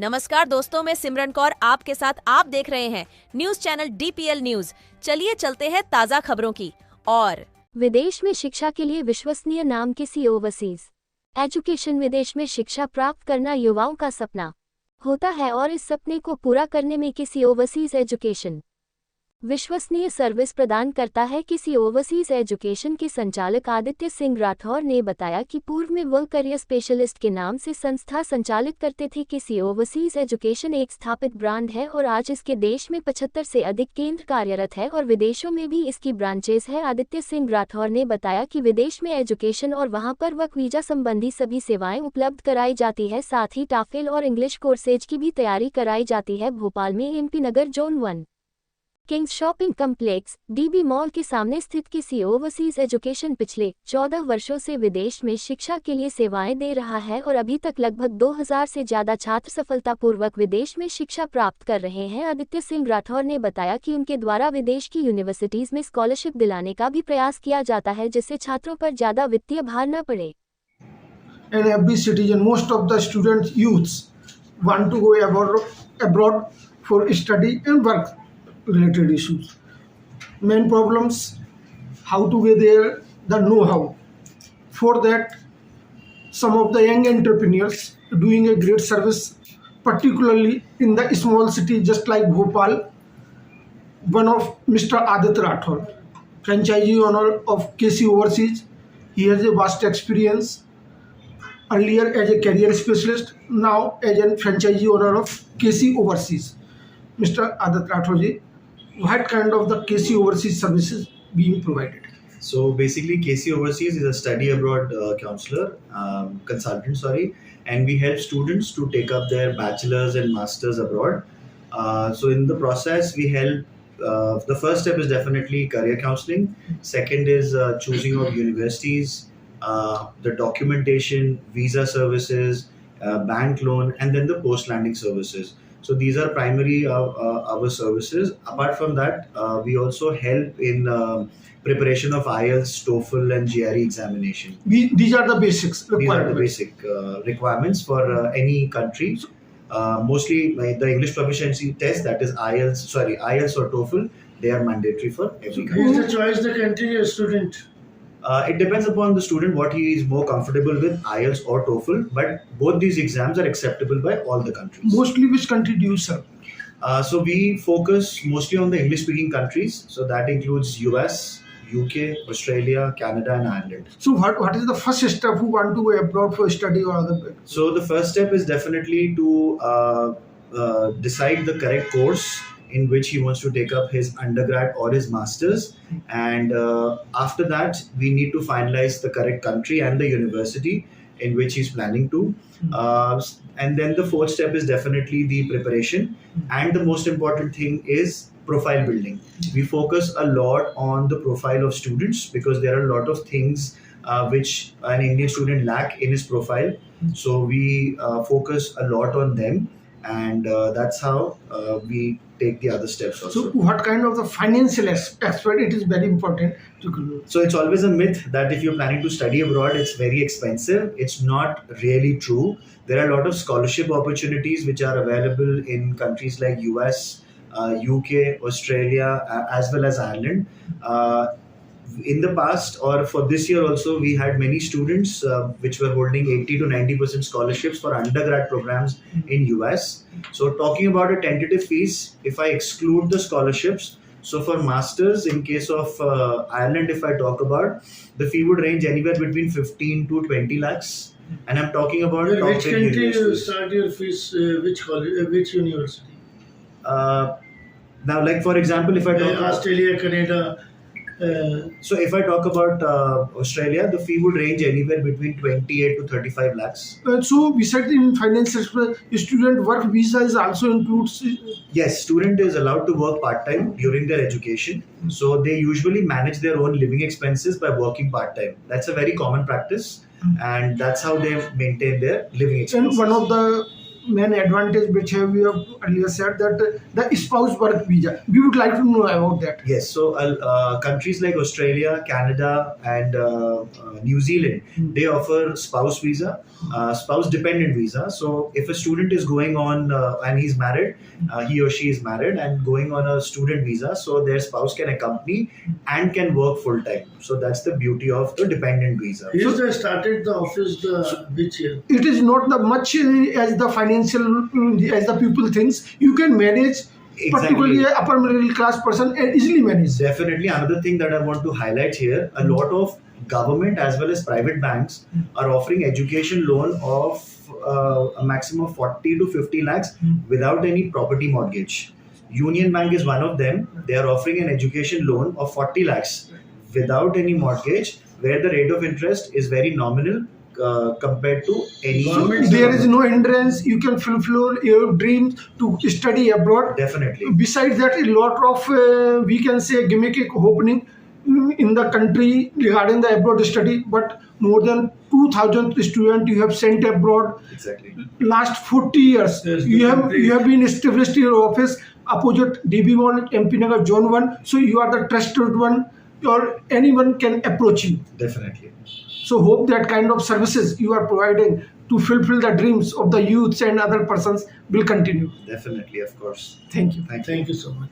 नमस्कार दोस्तों, मैं सिमरन कौर आपके साथ। आप देख रहे हैं न्यूज चैनल DPL न्यूज। चलिए चलते हैं ताजा खबरों की और विदेश में शिक्षा के लिए विश्वसनीय नाम किसी ओवरसीज एजुकेशन। विदेश में शिक्षा प्राप्त करना युवाओं का सपना होता है और इस सपने को पूरा करने में किसी ओवरसीज एजुकेशन विश्वसनीय सर्विस प्रदान करता है। किसी ओवरसीज एजुकेशन के संचालक आदित्य सिंह राठौर ने बताया कि पूर्व में वर्क करियर स्पेशलिस्ट के नाम से संस्था संचालित करते थे। किसी ओवरसीज एजुकेशन एक स्थापित ब्रांड है और आज इसके देश में 75 से अधिक केंद्र कार्यरत है और विदेशों में भी इसकी ब्रांचेज है। आदित्य सिंह राठौर ने बताया कि विदेश में एजुकेशन और वहां पर वर्क वीजा संबंधी सभी सेवाएं उपलब्ध कराई जाती है। साथ ही टाफेल और इंग्लिश कोर्सेज की भी तैयारी कराई जाती है। भोपाल में MP Nagar zone 1 Kings shopping complex DB mall के सामने स्थित किसी ओवरसीज एजुकेशन पिछले 14 वर्षों से विदेश में शिक्षा के लिए सेवाएं दे रहा है और अभी तक लगभग 2000 से ज्यादा छात्र सफलतापूर्वक विदेश में शिक्षा प्राप्त कर रहे हैं। आदित्य सिंह राठौर ने बताया कि उनके द्वारा विदेश की यूनिवर्सिटीज में स्कॉलरशिप दिलाने का भी प्रयास किया जाता है, जिससे छात्रों पर ज्यादा वित्तीय भार न पड़े। And every citizen, most of the students, youths want to go abroad for study and work related issues. Main problems, how to get there, the know-how. For that, some of the young entrepreneurs doing a great service, particularly in the small city just like Bhopal. One of Mr. Aditya Rathod, franchisee owner of KC Overseas. He has a vast experience. Earlier as a career specialist, now as a franchisee owner of KC Overseas. Mr. Aditya Rathod ji, what kind of the KC Overseas services being provided? So basically KC Overseas is a study abroad consultant, and we help students to take up their bachelor's and master's abroad. So in the process we help, the first step is definitely career counseling. Second is choosing of universities, the documentation, visa services, bank loan, and then the post-landing services. So these are primary our services. Apart from that, we also help in preparation of IELTS, TOEFL, and GRE examination. These are the basics requirements. These are the basic requirements for any country. Mostly the English proficiency test, that is IELTS or TOEFL, they are mandatory for every country. Who is the choice the country or student? It depends upon the student what he is more comfortable with, IELTS or TOEFL, but both these exams are acceptable by all the countries. Mostly which country do you serve? So we focus mostly on the English speaking countries, so that includes US, UK, Australia, Canada, and Ireland. So what is the first step who want to go abroad for study or other? So the first step is definitely to decide the correct course in which he wants to take up his undergrad or his masters, and after that we need to finalize the correct country and the university in which he's planning to, and then the fourth step is definitely the preparation, and the most important thing is profile building. We focus a lot on the profile of students because there are a lot of things which an Indian student lack in his profile, so we focus a lot on them, and that's how we take the other steps also. So what kind of the financial aspect, it is very important to know. So it's always a myth that if you're planning to study abroad, it's very expensive. It's not really true. There are a lot of scholarship opportunities which are available in countries like US, UK, Australia, as well as Ireland. In the past, or for this year also, we had many students which were holding 80 to 90% scholarships for undergrad programs in US. So talking about a tentative fees, if I exclude the scholarships, so for masters in case of Ireland, if I talk about, the fee would range anywhere between 15 to 20 lakhs. And I'm talking about which country you start your fees, which college, which university? Now, like for example, if I talk Australia, Canada. So if I talk about Australia, the fee would range anywhere between 28 to 35 lakhs. So besides in financial student work visa is also includes. Yes, student is allowed to work part-time during their education. So they usually manage their own living expenses by working part-time. That's a very common practice, and that's how they maintain their living expenses. And one of the main advantage which we have also earlier said that the spouse work visa. We would like to know about that. Yes, so countries like Australia, Canada, and New Zealand, they offer spouse visa, spouse dependent visa. So if a student is going on and he's married, he or she is married and going on a student visa, so their spouse can accompany and can work full time. So that's the beauty of the dependent visa. He started the office which year? It is not the much as the financial as the people thinks. You can manage. Exactly. Particularly a upper middle class person easily manage. Definitely, another thing that I want to highlight here: a lot of government as well as private banks are offering education loan of a maximum of 40 to 50 lakhs without any property mortgage. Union Bank is one of them. They are offering an education loan of 40 lakhs without any mortgage, where the rate of interest is very nominal compared to any. There is no hindrance. You can fulfill your dreams to study abroad. Definitely. Besides that, a lot of we can say gimmicky opening in the country regarding the abroad study. But more than 2,000 students you have sent abroad. Exactly. Last 40 years, Yes, you have been established your office opposite DB Mall, MP Nagar, Zone 1. So you are the trusted one, or anyone can approach you. Definitely. So hope that kind of services you are providing to fulfill the dreams of the youths and other persons will continue. Definitely, of course. Thank you. Thank you. Thank you so much.